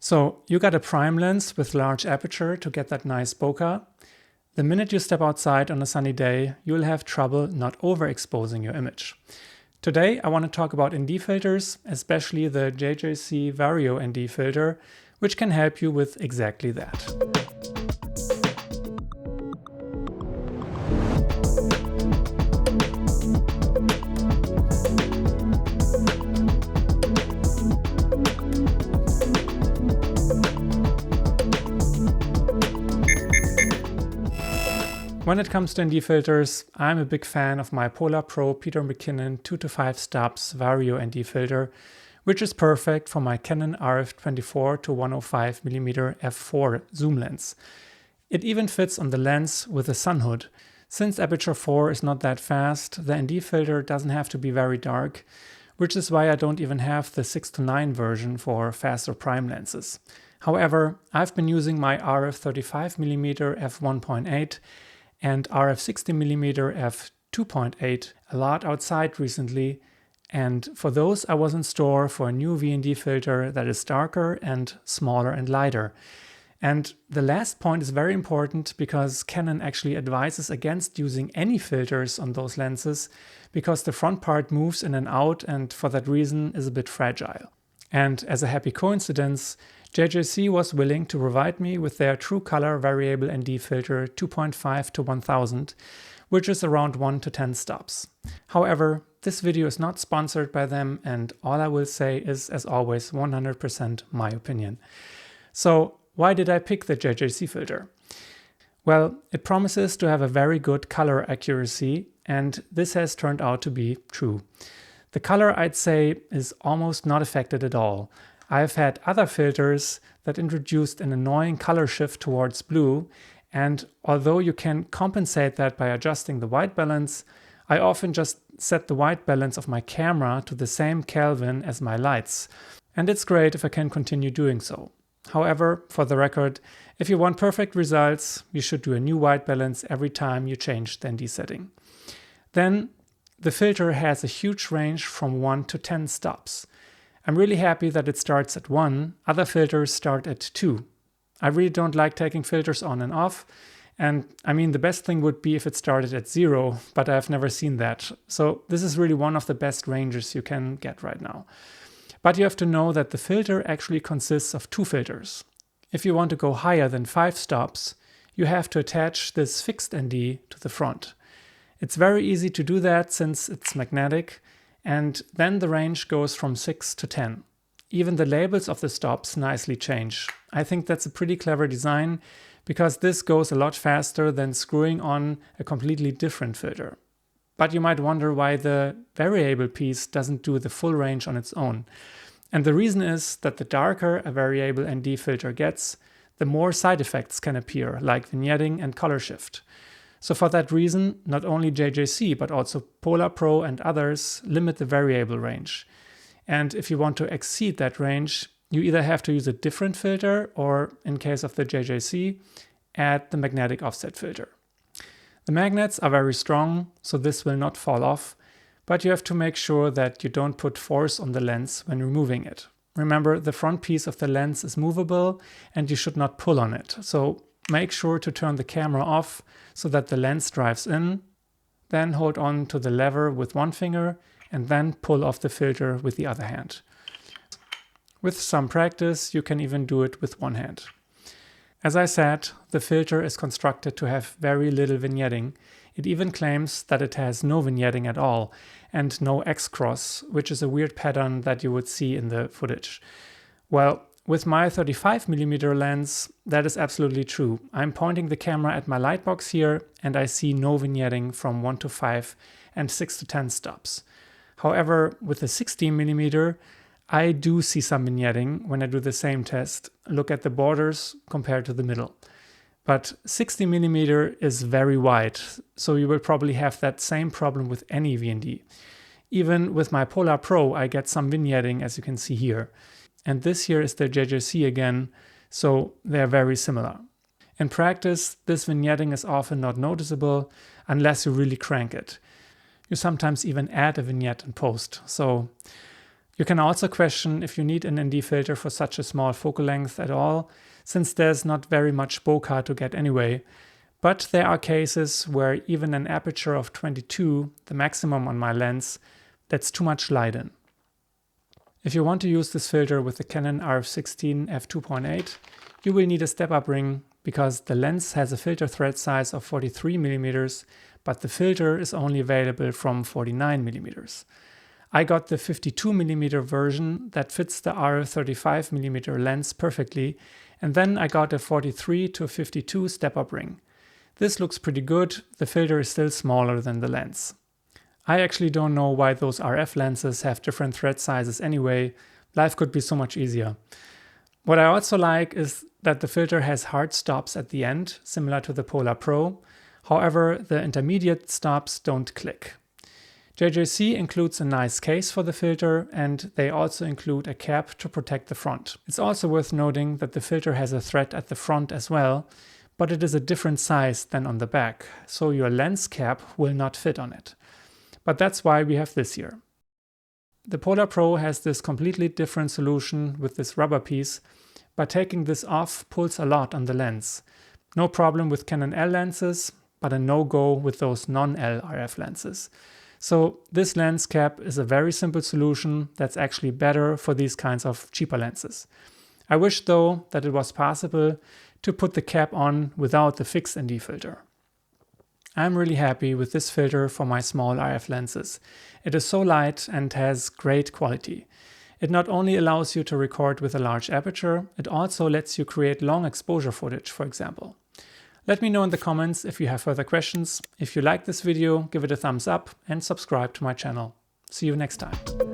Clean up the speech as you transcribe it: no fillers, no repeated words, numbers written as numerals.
So you got a prime lens with large aperture to get that nice bokeh. The minute you step outside on a sunny day, you'll have trouble not overexposing your image. Today I want to talk about ND filters, especially the JJC Vario ND filter, which can help you with exactly that. When it comes to ND filters, I'm a big fan of my Polar Pro Peter McKinnon 2-5 stops Vario ND filter, which is perfect for my Canon RF 24-105mm f4 zoom lens. It even fits on the lens with a sun hood. Since aperture 4 is not that fast, the ND filter doesn't have to be very dark, which is why I don't even have the 6:9 version for faster prime lenses. However, I've been using my RF 35mm f1.8 and RF 60mm f2.8 a lot outside recently, and for those I was in store for a new VND filter that is darker and smaller and lighter. And the last point is very important because Canon actually advises against using any filters on those lenses because the front part moves in and out and for that reason is a bit fragile. And as a happy coincidence, JJC was willing to provide me with their True Color Variable ND filter 2.5-1000, which is around 1 to 10 stops. However, this video is not sponsored by them and all I will say is, as always, 100% my opinion. So why did I pick the JJC filter? Well, it promises to have a very good color accuracy and this has turned out to be true. The color, I'd say, is almost not affected at all. I've had other filters that introduced an annoying color shift towards blue, and although you can compensate that by adjusting the white balance, I often just set the white balance of my camera to the same Kelvin as my lights, and it's great if I can continue doing so. However, for the record, if you want perfect results, you should do a new white balance every time you change the ND setting. Then, the filter has a huge range from 1 to 10 stops. I'm really happy that it starts at 1, other filters start at 2. I really don't like taking filters on and off, and I mean the best thing would be if it started at 0, but I've never seen that. So this is really one of the best ranges you can get right now. But you have to know that the filter actually consists of 2 filters. If you want to go higher than 5 stops, you have to attach this fixed ND to the front. It's very easy to do that since it's magnetic, and then the range goes from 6 to 10. Even the labels of the stops nicely change. I think that's a pretty clever design because this goes a lot faster than screwing on a completely different filter. But you might wonder why the variable piece doesn't do the full range on its own. And the reason is that the darker a variable ND filter gets, the more side effects can appear, like vignetting and color shift. So for that reason, not only JJC but also Polar Pro and others limit the variable range. And if you want to exceed that range, you either have to use a different filter or, in case of the JJC, add the magnetic offset filter. The magnets are very strong, so this will not fall off, but you have to make sure that you don't put force on the lens when removing it. Remember, the front piece of the lens is movable and you should not pull on it. So make sure to turn the camera off so that the lens drives in, then hold on to the lever with one finger and then pull off the filter with the other hand. With some practice, you can even do it with one hand. As I said, the filter is constructed to have very little vignetting. It even claims that it has no vignetting at all and no X-cross, which is a weird pattern that you would see in the footage. Well, with my 35mm lens, that is absolutely true. I'm pointing the camera at my lightbox here and I see no vignetting from 1 to 5 and 6 to 10 stops. However, with the 16mm, I do see some vignetting when I do the same test. Look at the borders compared to the middle. But 60mm is very wide, so you will probably have that same problem with any VND. Even with my Polar Pro, I get some vignetting, as you can see here. And this here is the JJC again, so they're very similar. In practice, this vignetting is often not noticeable unless you really crank it. You sometimes even add a vignette in post. So You can also question if you need an ND filter for such a small focal length at all, since there's not very much bokeh to get anyway. But there are cases where even an aperture of 22, the maximum on my lens, that's too much light in. If you want to use this filter with the Canon RF 16 f2.8, you will need a step-up ring because the lens has a filter thread size of 43mm, but the filter is only available from 49mm. I got the 52mm version that fits the RF 35mm lens perfectly, and then I got a 43 to 52 step-up ring. This looks pretty good, the filter is still smaller than the lens. I actually don't know why those RF lenses have different thread sizes anyway. Life could be so much easier. What I also like is that the filter has hard stops at the end, similar to the Polar Pro. However, the intermediate stops don't click. JJC includes a nice case for the filter, and they also include a cap to protect the front. It's also worth noting that the filter has a thread at the front as well, but it is a different size than on the back, so your lens cap will not fit on it. But that's why we have this here. The Polar Pro has this completely different solution with this rubber piece, but taking this off pulls a lot on the lens. No problem with Canon L lenses, but a no-go with those non-L RF lenses. So this lens cap is a very simple solution that's actually better for these kinds of cheaper lenses. I wish though that it was possible to put the cap on without the fixed ND filter. I'm really happy with this filter for my small RF lenses. It is so light and has great quality. It not only allows you to record with a large aperture, it also lets you create long exposure footage, for example. Let me know in the comments if you have further questions. If you like this video, give it a thumbs up and subscribe to my channel. See you next time.